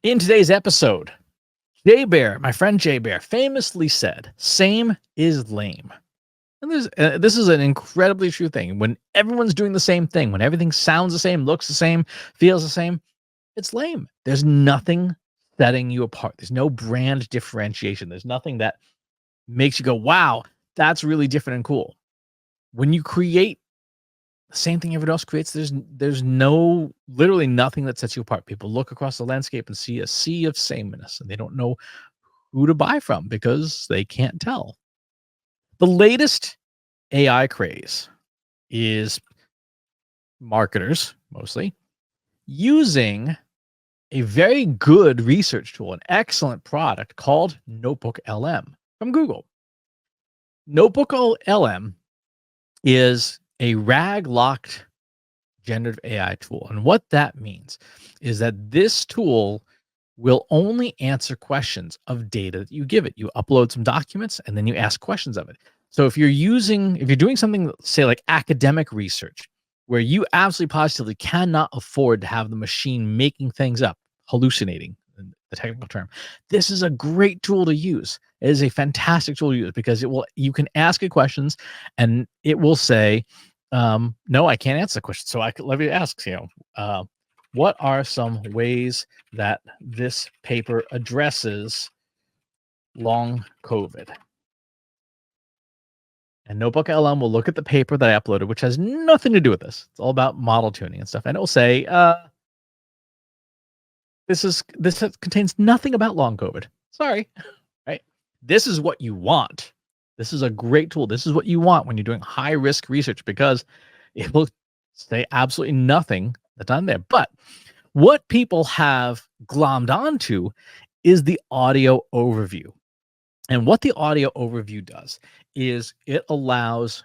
In today's episode, Jay Bear, my friend Jay Bear, famously said, "Same is lame." And this is an incredibly true thing. When everyone's doing the same thing, when everything sounds the same, looks the same, feels the same, it's lame. There's nothing setting you apart. There's no brand differentiation. There's nothing that makes you go, "Wow, that's really different and cool." When you create the same thing everyone else creates, there's literally nothing that sets you apart. People look across the landscape and see a sea of sameness, and they don't know who to buy from because they can't tell. The latest AI craze is marketers, mostly, using a very good research tool, an excellent product called NotebookLM from Google. NotebookLM is a RAG-locked generative AI tool. And what that means is that this tool will only answer questions of data that you give it. You upload some documents and then you ask questions of it. So if you're doing something, say like academic research, where you absolutely positively cannot afford to have the machine making things up, hallucinating, the technical term, this is a great tool to use. It is a fantastic tool to use because you can ask it questions and it will say, no, I can't answer the question. So let me ask, what are some ways that this paper addresses long COVID? And NotebookLM will look at the paper that I uploaded, which has nothing to do with this. It's all about model tuning and stuff. And it will say, this contains nothing about long COVID. Sorry, right? This is what you want. This is a great tool. This is what you want when you're doing high risk research because it will say absolutely nothing that's on there. But what people have glommed onto is the audio overview. And what the audio overview does is it allows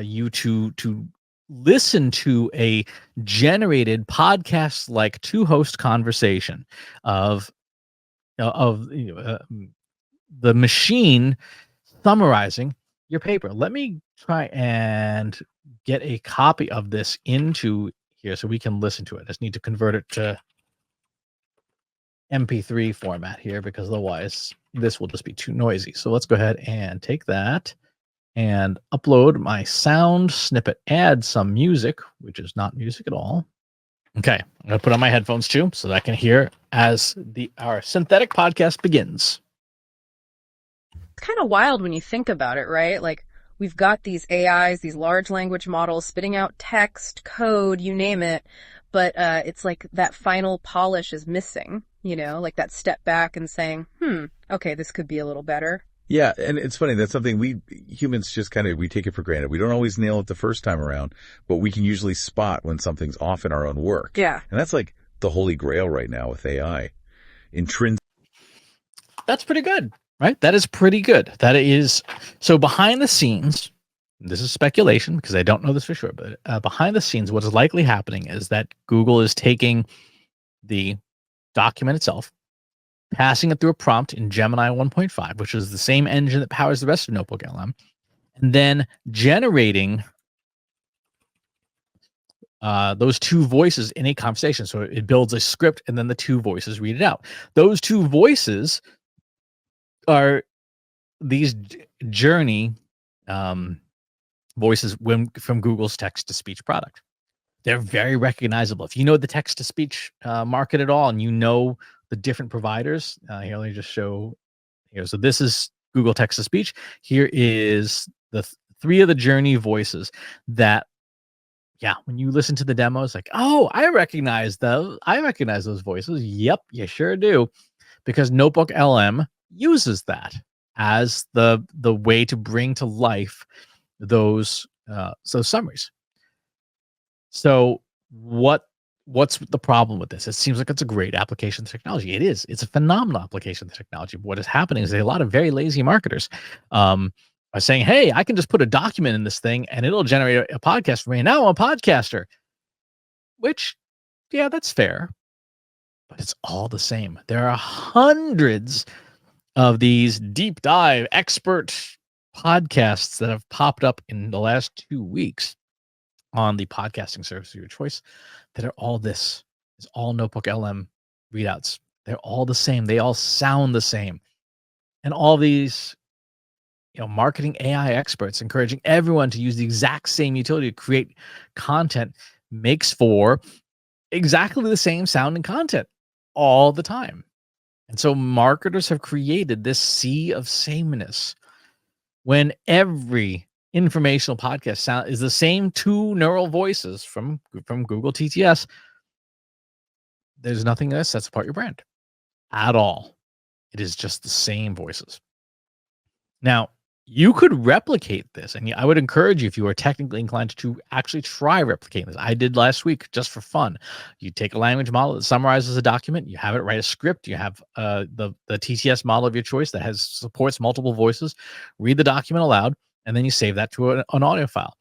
you to listen to a generated podcast like two-host conversation of the machine summarizing your paper. Let me try and get a copy of this into here so we can listen to it. I just need to convert it to MP3 format here because otherwise this will just be too noisy. So let's go ahead and take that and upload my sound snippet, add some music, which is not music at all. Okay, I'm gonna put on my headphones too so that I can hear as our synthetic podcast begins. It's kind of wild when you think about it, right? Like, we've got these AIs, these large language models spitting out text, code, you name it, but it's like that final polish is missing, like that step back and saying, okay, this could be a little better. Yeah, and it's funny, that's something we humans just we take it for granted. We don't always nail it the first time around, but we can usually spot when something's off in our own work. Yeah. And that's like the holy grail right now with AI. That's pretty good. Right? That is pretty good. That is so behind the scenes. This is speculation because I don't know this for sure, but behind the scenes, what is likely happening is that Google is taking the document itself, passing it through a prompt in Gemini 1.5, which is the same engine that powers the rest of NotebookLM, and then generating those two voices in a conversation. So it builds a script and then the two voices read it out. Those two voices are these journey voices from Google's text-to-speech product. They're very recognizable. If you know the text-to-speech market at all and you know the different providers, here, let me just show here. So this is Google text-to-speech. Here is the three of the journey voices that, when you listen to the demos, like, oh, I recognize those voices. Yep, you sure do. Because NotebookLM uses that as the way to bring to life those summaries. So what's the problem with this? It seems like it's a great application of technology. It is. It's a phenomenal application of technology. But what is happening is a lot of very lazy marketers are saying, hey, I can just put a document in this thing and it'll generate a podcast for me. And now I'm a podcaster. Which, yeah, that's fair. But it's all the same. There are hundreds of these deep dive expert podcasts that have popped up in the last 2 weeks on the podcasting service of your choice that are all this. It's all NotebookLM readouts. They're all the same. They all sound the same. And all these, marketing AI experts encouraging everyone to use the exact same utility to create content makes for exactly the same sounding content all the time. And so marketers have created this sea of sameness. When every informational podcast sound is the same two neural voices from Google TTS, there's nothing that sets apart your brand at all. It is just the same voices. Now, you could replicate this, and I would encourage you, if you are technically inclined, to actually try replicating this. I did last week just for fun. You take a language model that summarizes a document, you have it write a script, you have the TTS model of your choice that supports multiple voices, read the document aloud, and then you save that to an audio file.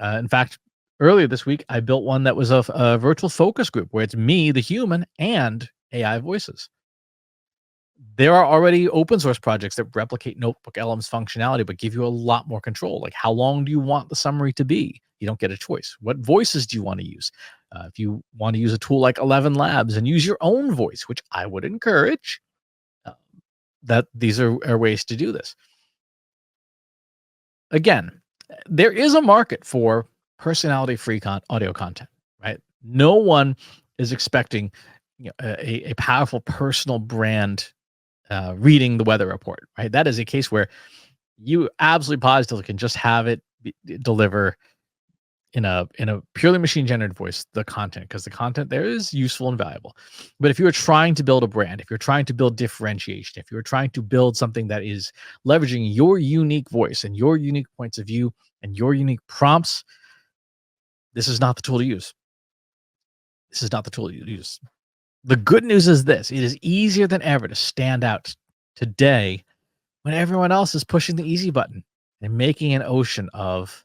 In fact, earlier this week, I built one that was a virtual focus group where it's me, the human, and AI voices. There are already open source projects that replicate NotebookLM's functionality, but give you a lot more control. Like, how long do you want the summary to be? You don't get a choice. What voices do you want to use? If you want to use a tool like 11 Labs and use your own voice, which I would encourage, that these are ways to do this. Again, there is a market for personality-free audio content, right? No one is expecting a powerful personal brand reading the weather report, right? That is a case where you absolutely positively can just have it deliver in a purely machine generated voice the content, because the content there is useful and valuable. But if you are trying to build a brand, if you're trying to build differentiation, if you're trying to build something that is leveraging your unique voice and your unique points of view and your unique prompts, this is not the tool to use. This is not the tool to use. The good news is this: it is easier than ever to stand out today when everyone else is pushing the easy button and making an ocean of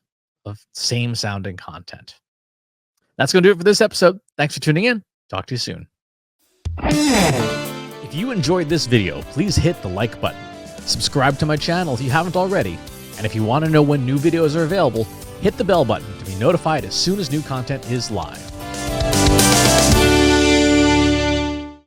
same sounding content. That's going to do it for this episode. Thanks for tuning in. Talk to you soon. If you enjoyed this video, please hit the like button. Subscribe to my channel if you haven't already. And if you want to know when new videos are available, hit the bell button to be notified as soon as new content is live.